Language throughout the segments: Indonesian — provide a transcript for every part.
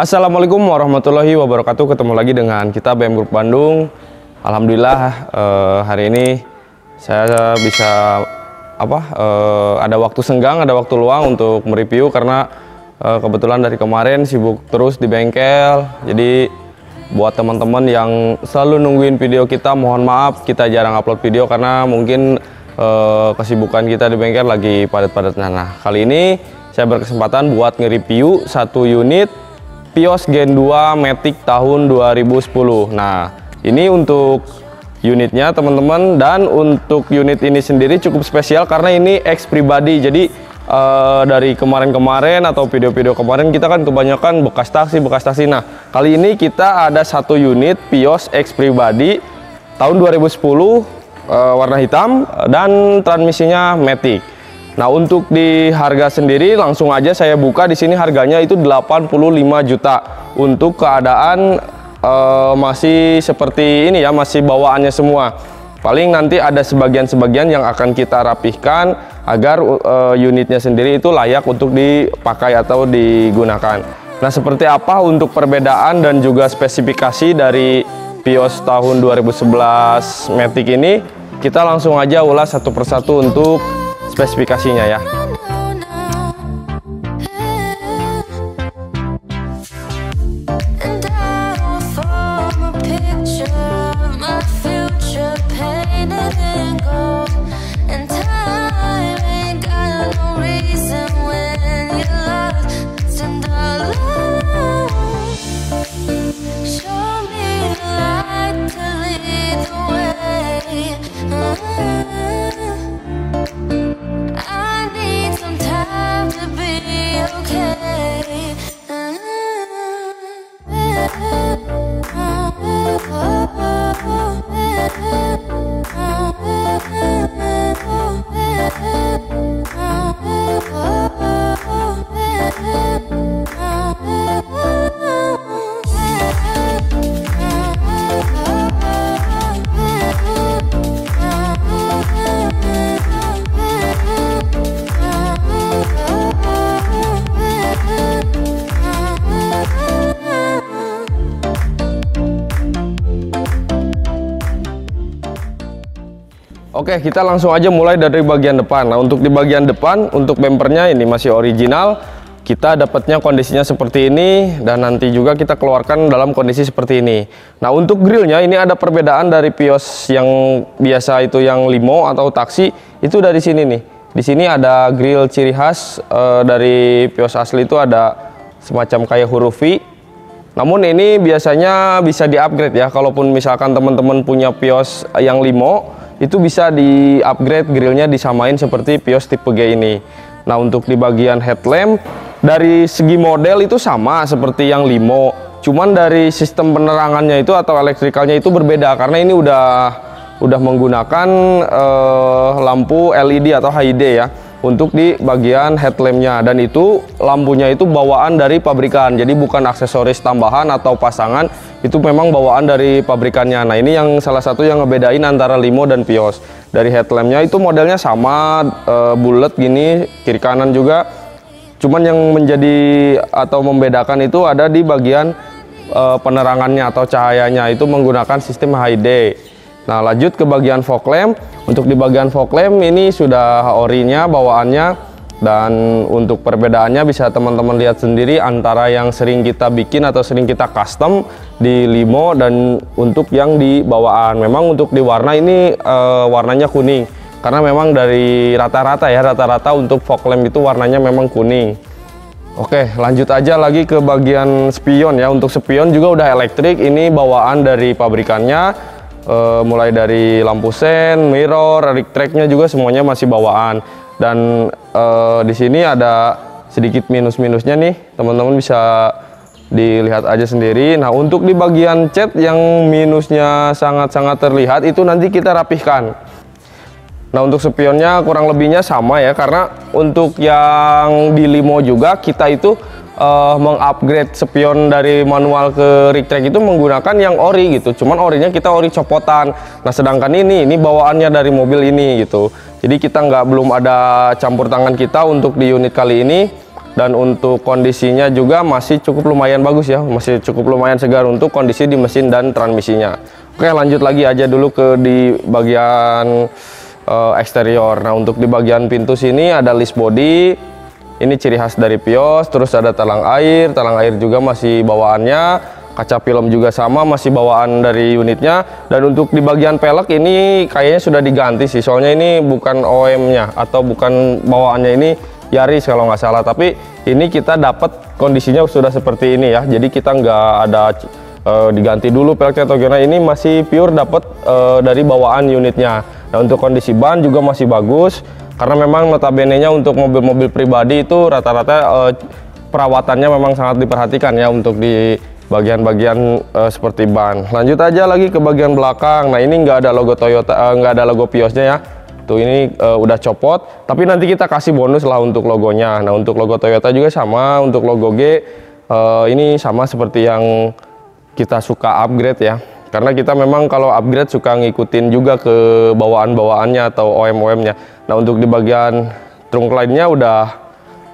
Assalamualaikum warahmatullahi wabarakatuh. Ketemu lagi dengan kita BM Group Bandung. Alhamdulillah hari ini saya bisa ada waktu senggang, ada waktu luang untuk mereview karena kebetulan dari kemarin sibuk terus di bengkel. Jadi buat teman-teman yang selalu nungguin video kita, mohon maaf kita jarang upload video karena mungkin kesibukan kita di bengkel lagi padat-padatnya. Nah, kali ini saya berkesempatan buat nge-review satu unit Pios Gen 2 Matic tahun 2010. Nah, ini untuk unitnya teman-teman, dan untuk unit ini sendiri cukup spesial karena ini ex pribadi. Jadi dari kemarin-kemarin atau video-video kemarin kita kan kebanyakan bekas taksi. Nah, kali ini kita ada satu unit Pios ex pribadi tahun 2010 warna hitam dan transmisinya Matic. Nah, untuk di harga sendiri langsung aja saya buka. Di sini harganya itu 85 juta. Untuk keadaan masih seperti ini ya, masih bawaannya semua. Paling nanti ada sebagian-sebagian yang akan kita rapihkan agar unitnya sendiri itu layak untuk dipakai atau digunakan. Nah, seperti apa untuk perbedaan dan juga spesifikasi dari Pios tahun 2011 Matic ini, kita langsung aja ulas satu persatu untuk spesifikasinya ya. Oke, kita langsung aja mulai dari bagian depan. Nah, untuk di bagian depan, untuk bempernya ini masih original. Kita dapatnya kondisinya seperti ini, dan nanti juga kita keluarkan dalam kondisi seperti ini. Nah, untuk grillnya ini ada perbedaan dari Pios yang biasa itu yang limo atau taksi, itu dari sini nih. Di sini ada grill ciri khas dari Pios asli, itu ada semacam kayak huruf V. Namun ini biasanya bisa di-upgrade ya. Kalaupun misalkan teman-teman punya Pios yang limo, itu bisa di-upgrade grillnya, disamain seperti Pios tipe G ini. Nah, untuk di bagian headlamp dari segi model itu sama seperti yang limo, cuman dari sistem penerangannya itu atau elektrikalnya itu berbeda karena ini udah menggunakan lampu LED atau HID ya untuk di bagian headlampnya, dan itu lampunya itu bawaan dari pabrikan, jadi bukan aksesoris tambahan atau pasangan, itu memang bawaan dari pabrikannya. Nah, ini yang salah satu yang ngebedain antara limo dan Pios. Dari headlampnya itu modelnya sama, bulat gini, kiri kanan juga, cuman yang menjadi atau membedakan itu ada di bagian penerangannya atau cahayanya, itu menggunakan sistem HID. Nah, lanjut ke bagian fog lamp. Untuk di bagian fog lamp ini sudah orinya bawaannya, dan untuk perbedaannya bisa teman-teman lihat sendiri antara yang sering kita bikin atau sering kita custom di limo dan untuk yang di bawaan. Memang untuk di warna ini warnanya kuning karena memang dari rata-rata untuk fog lamp itu warnanya memang kuning. Oke, lanjut aja lagi ke bagian spion ya. Untuk spion juga udah elektrik, ini bawaan dari pabrikannya. Mulai dari lampu sen, mirror, rig tracknya juga semuanya masih bawaan. Dan di sini ada sedikit minus-minusnya nih, teman-teman bisa dilihat aja sendiri. Nah, untuk di bagian cat yang minusnya sangat-sangat terlihat itu nanti kita rapihkan. Nah, untuk spionnya kurang lebihnya sama ya, karena untuk yang di limo juga kita itu mengupgrade spion dari manual ke rig track itu menggunakan yang ori gitu, cuman orinya kita ori copotan. Nah, sedangkan ini bawaannya dari mobil ini gitu, jadi kita belum ada campur tangan kita untuk di unit kali ini. dan untuk kondisinya juga masih cukup lumayan bagus ya, masih cukup lumayan segar untuk kondisi di mesin dan transmisinya. Oke, lanjut lagi aja dulu ke di bagian eksterior. Nah, untuk di bagian pintu sini ada list body, ini ciri khas dari Vios. Terus ada talang air juga masih bawaannya, kaca film juga sama masih bawaan dari unitnya. Dan untuk di bagian pelek ini kayaknya sudah diganti sih, soalnya ini bukan OM-nya atau bukan bawaannya, ini Yaris kalau nggak salah, tapi ini kita dapat kondisinya sudah seperti ini ya, jadi kita nggak ada diganti dulu peleknya atau gimana, ini masih pure dapat dari bawaan unitnya. Nah, untuk kondisi ban juga masih bagus, karena memang notabene-nya untuk mobil-mobil pribadi itu rata-rata perawatannya memang sangat diperhatikan ya untuk di bagian-bagian seperti ban. Lanjut aja lagi ke bagian belakang. Nah, ini nggak ada logo Toyota, nggak ada logo Viosnya ya. Tuh, ini udah copot, tapi nanti kita kasih bonus lah untuk logonya. Nah, untuk logo Toyota juga sama, untuk logo G ini sama seperti yang kita suka upgrade ya, karena kita memang kalau upgrade suka ngikutin juga ke bawaan-bawaannya atau OM-OM-nya. Nah, untuk di bagian trunk line-nya udah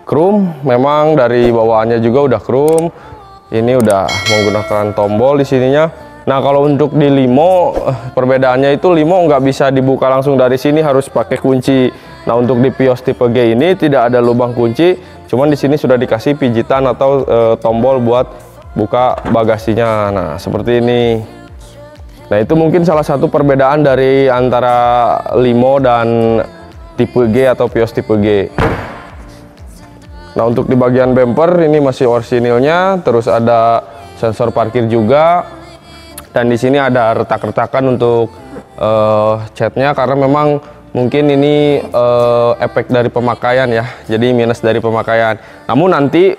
chrome, memang dari bawaannya juga udah chrome. Ini udah menggunakan tombol di sininya. Nah, kalau untuk di limo, perbedaannya itu limo nggak bisa dibuka langsung dari sini, harus pakai kunci. Nah, untuk di Vios tipe G ini tidak ada lubang kunci, cuman di sini sudah dikasih pijitan atau tombol buat buka bagasinya. Nah, seperti ini. Nah, itu mungkin salah satu perbedaan dari antara limo dan tipe G atau Vios tipe G. Nah, untuk di bagian bumper ini masih orisinilnya, terus ada sensor parkir juga. Dan di sini ada retak-retakan untuk catnya, karena memang mungkin ini efek dari pemakaian ya, jadi minus dari pemakaian. Namun nanti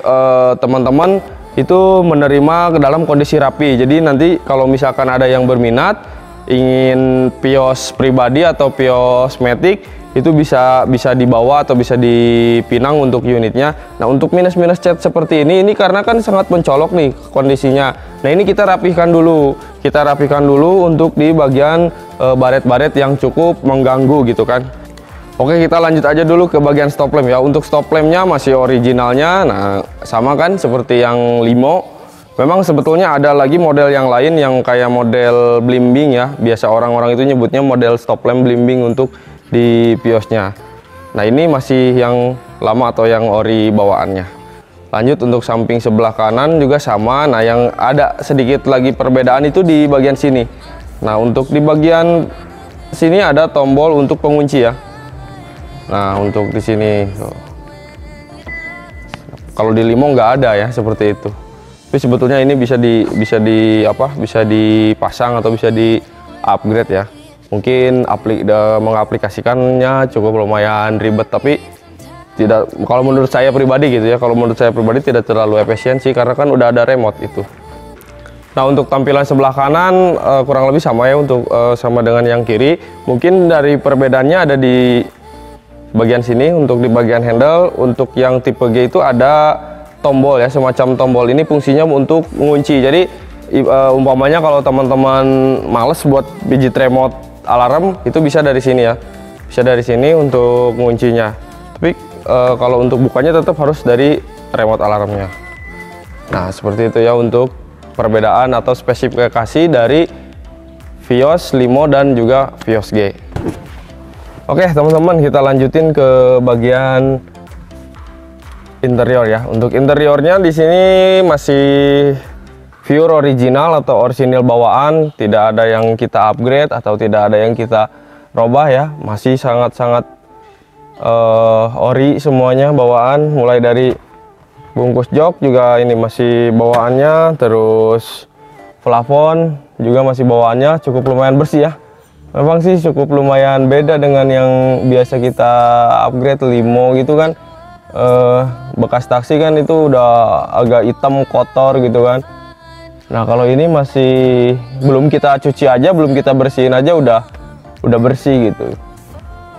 teman-teman itu menerima ke dalam kondisi rapi. Jadi nanti kalau misalkan ada yang berminat ingin Vios pribadi atau Vios Matic, itu bisa dibawa atau bisa dipinang untuk unitnya. Nah, untuk minus-minus cat seperti ini karena kan sangat mencolok nih kondisinya. Nah, ini kita rapihkan dulu. Kita rapihkan dulu untuk di bagian baret-baret yang cukup mengganggu gitu kan. Oke, kita lanjut aja dulu ke bagian stop lamp ya. Untuk stop lampnya masih originalnya. Nah, sama kan seperti yang limo. Memang sebetulnya ada lagi model yang lain yang kayak model blimbing ya. Biasa orang-orang itu nyebutnya model stop lamp blimbing untuk di Viosnya. Nah, ini masih yang lama atau yang ori bawaannya. Lanjut untuk samping sebelah kanan juga sama. Nah, yang ada sedikit lagi perbedaan itu di bagian sini. Nah, untuk di bagian sini ada tombol untuk pengunci ya. Nah, untuk di sini kalau di limo nggak ada ya seperti itu. Tapi sebetulnya ini bisa dipasang atau bisa di upgrade ya. Mungkin mengaplikasikannya cukup lumayan ribet, tapi tidak, kalau menurut saya pribadi gitu ya, kalau menurut saya pribadi tidak terlalu efisiensi karena kan udah ada remote itu. Nah, untuk tampilan sebelah kanan kurang lebih sama ya, untuk sama dengan yang kiri. Mungkin dari perbedaannya ada di bagian sini. Untuk di bagian handle untuk yang tipe G itu ada tombol ya, semacam tombol. Ini fungsinya untuk mengunci. Jadi umpamanya kalau teman-teman males buat pijit remote alarm, itu bisa dari sini ya, bisa dari sini untuk menguncinya. Tapi kalau untuk bukanya tetap harus dari remote alarmnya. Nah, seperti itu ya untuk perbedaan atau spesifikasi dari Vios Limo dan juga Vios G. Oke teman-teman, kita lanjutin ke bagian interior ya. Untuk interiornya di sini masih pure original atau orisinil bawaan, tidak ada yang kita upgrade atau tidak ada yang kita robah ya. Masih sangat-sangat ori semuanya bawaan, mulai dari bungkus jok juga ini masih bawaannya, terus plafon juga masih bawaannya, cukup lumayan bersih ya. Memang sih cukup lumayan beda dengan yang biasa kita upgrade limo gitu kan. Bekas taksi kan itu udah agak hitam kotor gitu kan. Nah, kalau ini masih belum kita cuci aja, belum kita bersihin aja udah bersih gitu.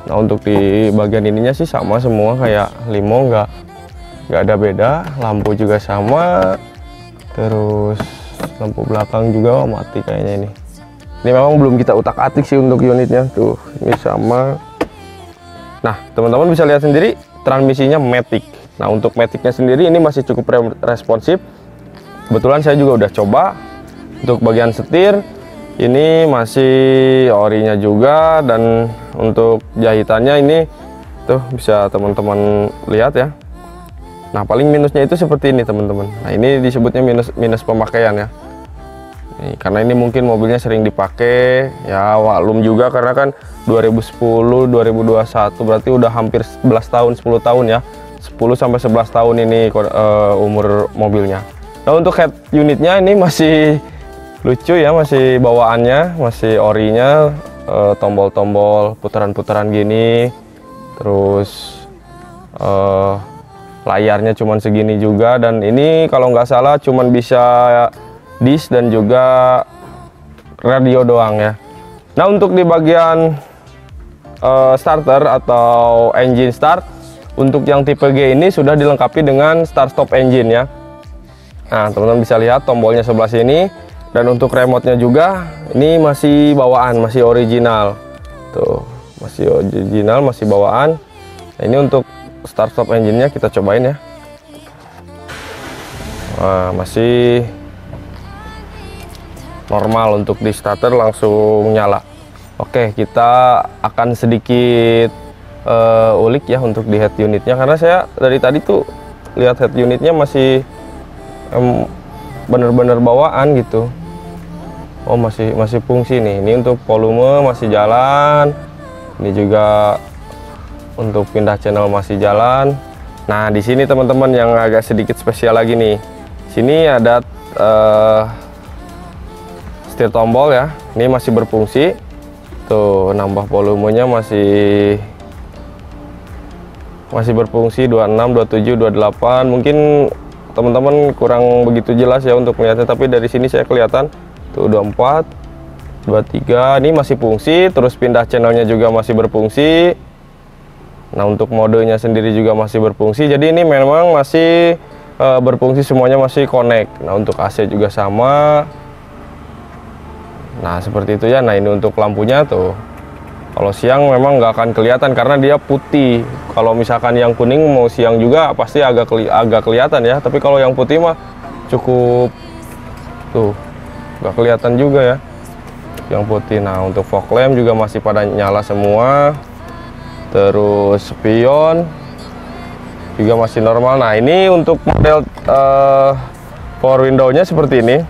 Nah, untuk di bagian ininya sih sama semua kayak limo, nggak ada beda. Lampu juga sama, terus lampu belakang juga mati kayaknya ini. Ini memang belum kita utak-atik sih untuk unitnya. Tuh, ini sama. Nah, teman-teman bisa lihat sendiri transmisinya Matic. Nah untuk maticnya sendiri ini masih cukup responsif. Kebetulan saya juga udah coba. Untuk bagian setir ini masih orinya juga, dan untuk jahitannya ini tuh bisa teman-teman lihat ya. Nah paling minusnya itu seperti ini teman-teman. Nah ini disebutnya minus pemakaian ya. Karena ini mungkin mobilnya sering dipakai ya, waklum juga karena kan 2010 2021 berarti udah hampir 11 tahun 10 tahun ya, 10 sampai 11 tahun ini umur mobilnya. Nah untuk head unitnya ini masih lucu ya, masih bawaannya masih orinya, tombol-tombol putaran-putaran gini, terus layarnya cuman segini juga, dan ini kalau nggak salah cuman bisa disk dan juga radio doang ya. Nah untuk di bagian starter atau engine start, untuk yang tipe G ini sudah dilengkapi dengan start stop engine ya. Nah teman-teman bisa lihat tombolnya sebelah sini, dan untuk remote-nya juga ini masih bawaan, masih original tuh, masih original, masih bawaan. Nah, ini untuk start stop engine-nya kita cobain ya. Nah, masih normal, untuk di starter langsung nyala. Oke, kita akan sedikit ulik ya untuk di head unitnya, karena saya dari tadi tuh lihat head unitnya masih bener-bener bawaan gitu. Oh masih fungsi nih. Ini untuk volume masih jalan, ini juga untuk pindah channel masih jalan. Nah di sini teman-teman yang agak sedikit spesial lagi nih, sini ada setir tombol ya, ini masih berfungsi tuh, nambah volumenya masih berfungsi 26, 27, 28. Mungkin teman-teman kurang begitu jelas ya untuk melihatnya, tapi dari sini saya kelihatan tuh 24, 23 ini masih fungsi, terus pindah channelnya juga masih berfungsi. Nah untuk modenya sendiri juga masih berfungsi, jadi ini memang masih berfungsi, semuanya masih connect. Nah untuk AC juga sama. Nah seperti itu ya. Nah ini untuk lampunya tuh, kalau siang memang nggak akan kelihatan karena dia putih. Kalau misalkan yang kuning mau siang juga pasti agak kelihatan ya, tapi kalau yang putih mah cukup tuh, nggak kelihatan juga ya yang putih. Nah untuk fog lamp juga masih pada nyala semua, terus spion juga masih normal. Nah ini untuk model power window-nya seperti ini.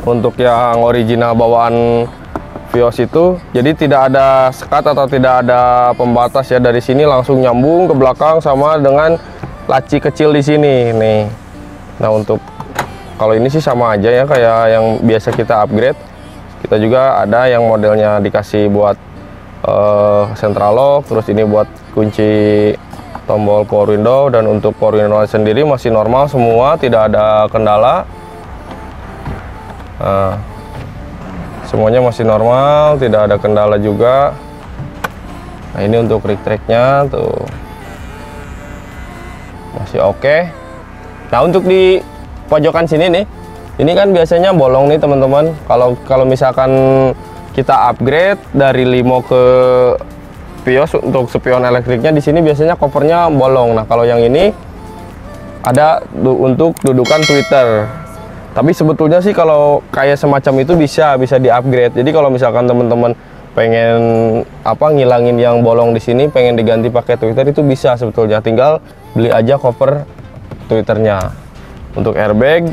Untuk yang original bawaan Vios itu, jadi tidak ada sekat atau tidak ada pembatas ya, dari sini langsung nyambung ke belakang sama dengan laci kecil di sini nih. Nah untuk kalau ini sih sama aja ya kayak yang biasa kita upgrade. Kita juga ada yang modelnya dikasih buat central lock, terus ini buat kunci tombol power window. Dan untuk power window sendiri masih normal semua, tidak ada kendala. Nah, semuanya masih normal, tidak ada kendala juga. Nah ini untuk rig tracknya tuh masih oke. Nah untuk di pojokan sini nih, ini kan biasanya bolong nih teman-teman. Kalau misalkan kita upgrade dari limo ke Vios, untuk spion elektriknya di sini biasanya covernya bolong. Nah kalau yang ini ada untuk dudukan tweeter. Tapi sebetulnya sih kalau kayak semacam itu bisa di upgrade. Jadi kalau misalkan teman-teman pengen ngilangin yang bolong di sini, pengen diganti pakai tweeter, itu bisa sebetulnya. Tinggal beli aja cover tweeternya. Untuk airbag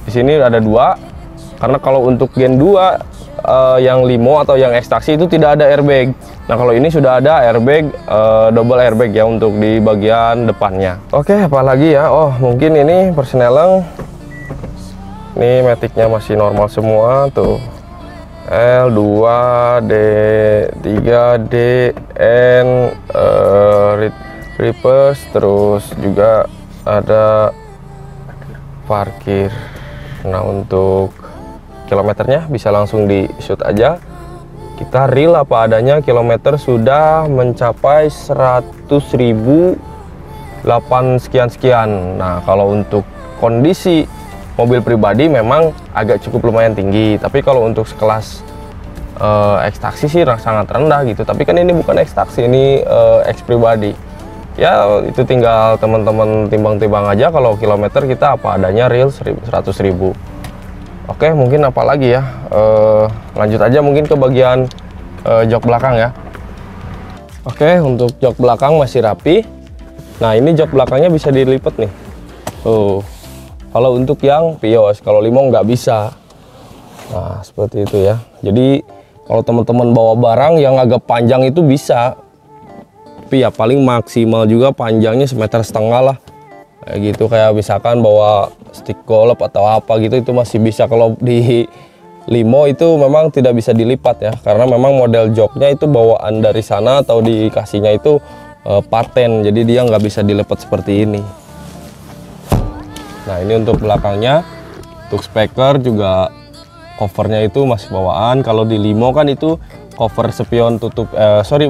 di sini ada 2. Karena kalau untuk Gen 2 yang limo atau yang ekstraksi itu tidak ada airbag. Nah kalau ini sudah ada airbag, double airbag ya untuk di bagian depannya. Oke, apalagi ya? Oh mungkin ini persneleng. Ini maticnya masih normal semua tuh, L2, D3, D, N, reverse, terus juga ada parkir. Nah untuk kilometernya bisa langsung di shoot aja. Kita real apa adanya, kilometer sudah mencapai 100.008 sekian. Nah kalau untuk kondisi mobil pribadi memang agak cukup lumayan tinggi, tapi kalau untuk sekelas ekstraksi sih sangat rendah gitu. Tapi kan ini bukan ekstraksi, ini eks pribadi. Ya itu tinggal teman-teman timbang-timbang aja, kalau kilometer kita apa adanya real 100.000. Oke, mungkin apa lagi ya, lanjut aja mungkin ke bagian jok belakang ya. Oke, untuk jok belakang masih rapi. Nah ini jok belakangnya bisa dilipat nih. Kalau untuk yang Vios, kalau Limo nggak bisa. Nah seperti itu ya. Jadi kalau teman-teman bawa barang yang agak panjang itu bisa, tapi ya paling maksimal juga panjangnya 1,5 meter lah. Kayak gitu, kayak misalkan bawa stick golf atau apa gitu, itu masih bisa. Kalau di Limo itu memang tidak bisa dilipat ya, karena memang model joknya itu bawaan dari sana atau dikasihnya itu paten, jadi dia nggak bisa dilipat seperti ini. Nah ini untuk belakangnya, untuk speaker juga covernya itu masih bawaan. Kalau di Limo kan itu cover spion tutup,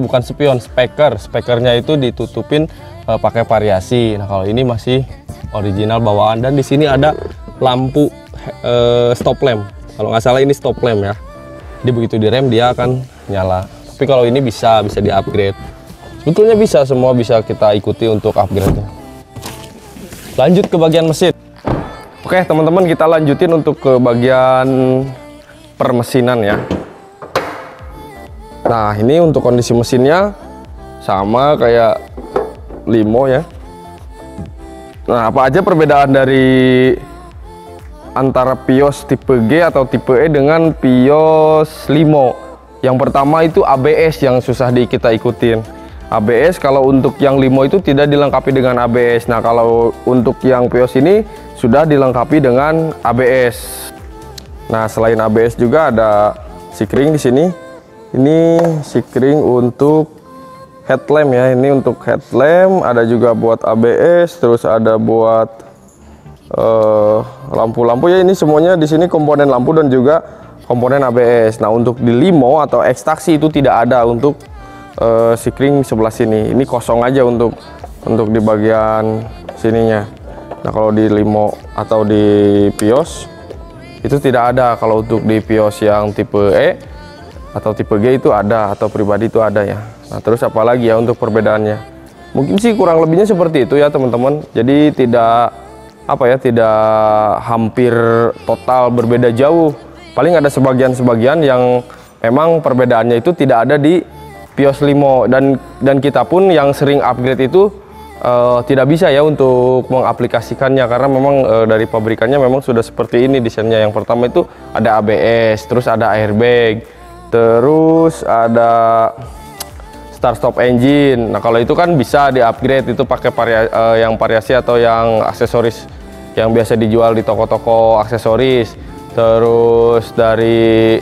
bukan spion, speakernya itu ditutupin pakai variasi. Nah kalau ini masih original bawaan, dan di sini ada lampu stop lamp. Kalau nggak salah ini stop lamp ya. Jadi begitu direm dia akan nyala. Tapi kalau ini bisa di upgrade. Sebetulnya bisa, semua bisa kita ikuti untuk upgrade-nya. Lanjut ke bagian mesin. Oke teman-teman, kita lanjutin untuk ke bagian permesinan ya. Nah ini untuk kondisi mesinnya sama kayak Limo ya. Nah apa aja perbedaan dari antara Vios tipe G atau tipe E dengan Vios Limo? Yang pertama itu ABS yang susah kita ikutin. ABS kalau untuk yang Limo itu tidak dilengkapi dengan ABS. Nah kalau untuk yang Vios ini sudah dilengkapi dengan ABS. Nah selain ABS juga ada sikring di sini. Ini sikring untuk headlamp ya. Ini untuk headlamp, ada juga buat ABS, terus ada buat lampu-lampu ya. Ini semuanya di sini komponen lampu dan juga komponen ABS. Nah untuk di Limo atau X-Taxi itu tidak ada untuk sikring sebelah sini. Ini kosong aja untuk di bagian sininya. Nah kalau di Limo atau di Vios itu tidak ada. Kalau untuk di Vios yang tipe E atau tipe G itu ada, atau pribadi itu ada ya. Nah terus apalagi ya untuk perbedaannya, mungkin sih kurang lebihnya seperti itu ya teman-teman. Jadi tidak tidak hampir total berbeda jauh. Paling ada sebagian yang memang perbedaannya itu tidak ada di Vios Limo, dan kita pun yang sering upgrade itu tidak bisa ya untuk mengaplikasikannya, karena memang dari pabrikannya memang sudah seperti ini desainnya. Yang pertama itu ada ABS, terus ada airbag, terus ada start stop engine. Nah kalau itu kan bisa di upgrade, itu pakai yang variasi atau yang aksesoris yang biasa dijual di toko-toko aksesoris. Terus dari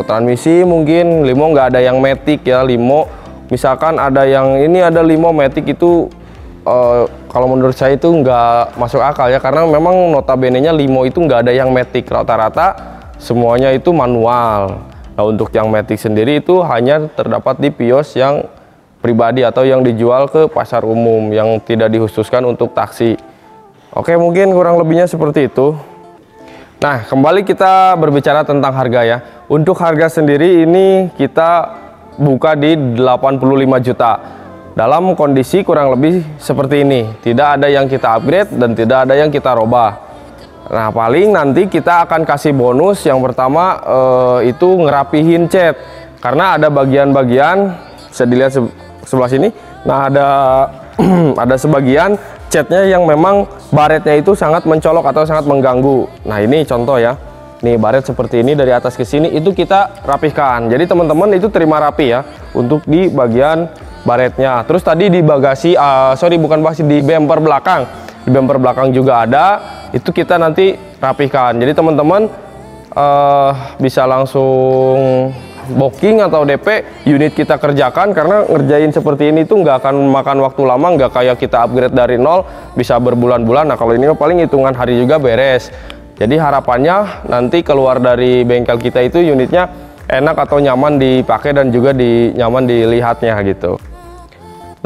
transmisi mungkin Limo nggak ada yang matic ya. Limo misalkan ada yang ini, ada Limo matic itu kalau menurut saya itu nggak masuk akal ya, karena memang notabene-nya Limo itu nggak ada yang matic, rata-rata semuanya itu manual. Nah untuk yang matic sendiri itu hanya terdapat di Vios yang pribadi atau yang dijual ke pasar umum, yang tidak dikhususkan untuk taksi. Oke, mungkin kurang lebihnya seperti itu. Nah kembali kita berbicara tentang harga ya. Untuk harga sendiri ini kita buka di 85 juta dalam kondisi kurang lebih seperti ini. Tidak ada yang kita upgrade dan tidak ada yang kita robah. Nah paling nanti kita akan kasih bonus. Yang pertama itu ngerapihin cat, karena ada bagian-bagian, bisa dilihat sebelah sini. Nah ada sebagian catnya yang memang baretnya itu sangat mencolok atau sangat mengganggu. Nah ini contoh ya, nih baret seperti ini dari atas ke sini itu kita rapihkan. Jadi teman-teman itu terima rapi ya untuk di bagian baretnya. Terus tadi di bagasi, bukan bagasi, di bumper belakang. Di bumper belakang juga ada, itu kita nanti rapihkan. Jadi teman-teman bisa langsung booking atau DP unit kita kerjakan, karena ngerjain seperti ini tuh nggak akan makan waktu lama, nggak kayak kita upgrade dari nol bisa berbulan-bulan. Nah kalau ini paling hitungan hari juga beres. Jadi harapannya nanti keluar dari bengkel kita itu unitnya enak atau nyaman dipakai dan juga nyaman dilihatnya gitu.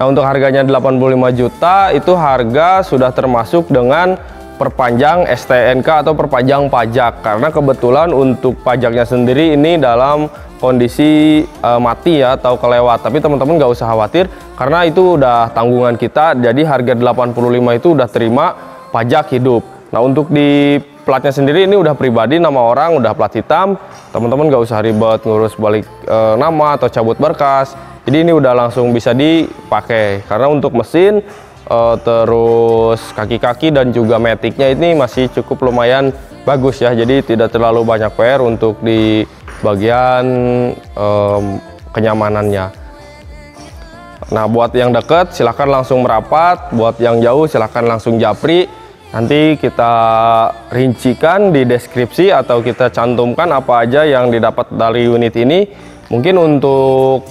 Nah untuk harganya 85 juta itu harga sudah termasuk dengan perpanjang STNK atau perpanjang pajak, karena kebetulan untuk pajaknya sendiri ini dalam kondisi mati ya atau kelewat, tapi teman-teman nggak usah khawatir karena itu udah tanggungan kita. Jadi harga 85 itu udah terima pajak hidup. Nah, untuk di platnya sendiri ini udah pribadi, nama orang, udah plat hitam. Teman-teman nggak usah ribet ngurus balik nama atau cabut berkas. Jadi ini udah langsung bisa dipakai. Karena untuk mesin terus kaki-kaki dan juga maticnya ini masih cukup lumayan bagus ya. Jadi tidak terlalu banyak PR untuk di bagian kenyamanannya. Nah, buat yang dekat silahkan langsung merapat, buat yang jauh silahkan langsung japri. Nanti kita rincikan di deskripsi atau kita cantumkan apa aja yang didapat dari unit ini. Mungkin untuk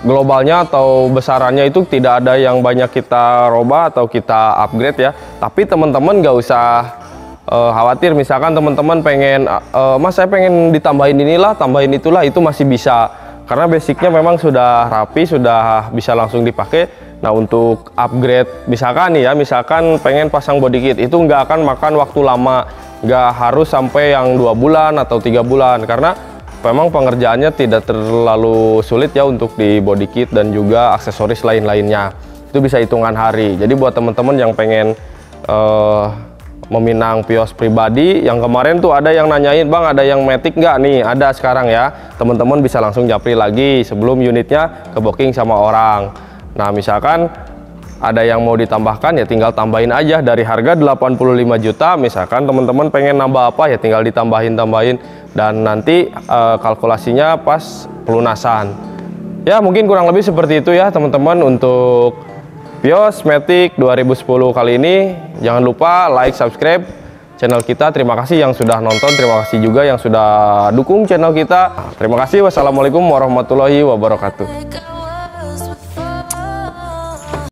globalnya atau besarannya itu tidak ada yang banyak kita robah atau kita upgrade ya. Tapi teman-teman nggak usah khawatir, misalkan teman-teman pengen mas saya pengen ditambahin inilah, tambahin itulah, itu masih bisa karena basicnya memang sudah rapi, sudah bisa langsung dipakai. Nah, untuk upgrade misalkan nih ya, misalkan pengen pasang body kit, itu nggak akan makan waktu lama, nggak harus sampai yang 2 bulan atau 3 bulan karena memang pengerjaannya tidak terlalu sulit ya untuk di body kit dan juga aksesoris lain-lainnya, itu bisa hitungan hari. Jadi buat teman-teman yang pengen meminang Vios pribadi, yang kemarin tuh ada yang nanyain, bang ada yang matic nggak nih? Ada sekarang ya, teman-teman bisa langsung japri lagi sebelum unitnya ke booking sama orang. Nah, misalkan ada yang mau ditambahkan ya tinggal tambahin aja dari harga 85 juta, misalkan teman-teman pengen nambah apa ya tinggal ditambahin dan nanti kalkulasinya pas pelunasan. Ya mungkin kurang lebih seperti itu ya teman-teman untuk Vios Matic 2010 kali ini. Jangan lupa like, subscribe channel kita. Terima kasih yang sudah nonton, terima kasih juga yang sudah dukung channel kita. Terima kasih. Wassalamualaikum warahmatullahi wabarakatuh.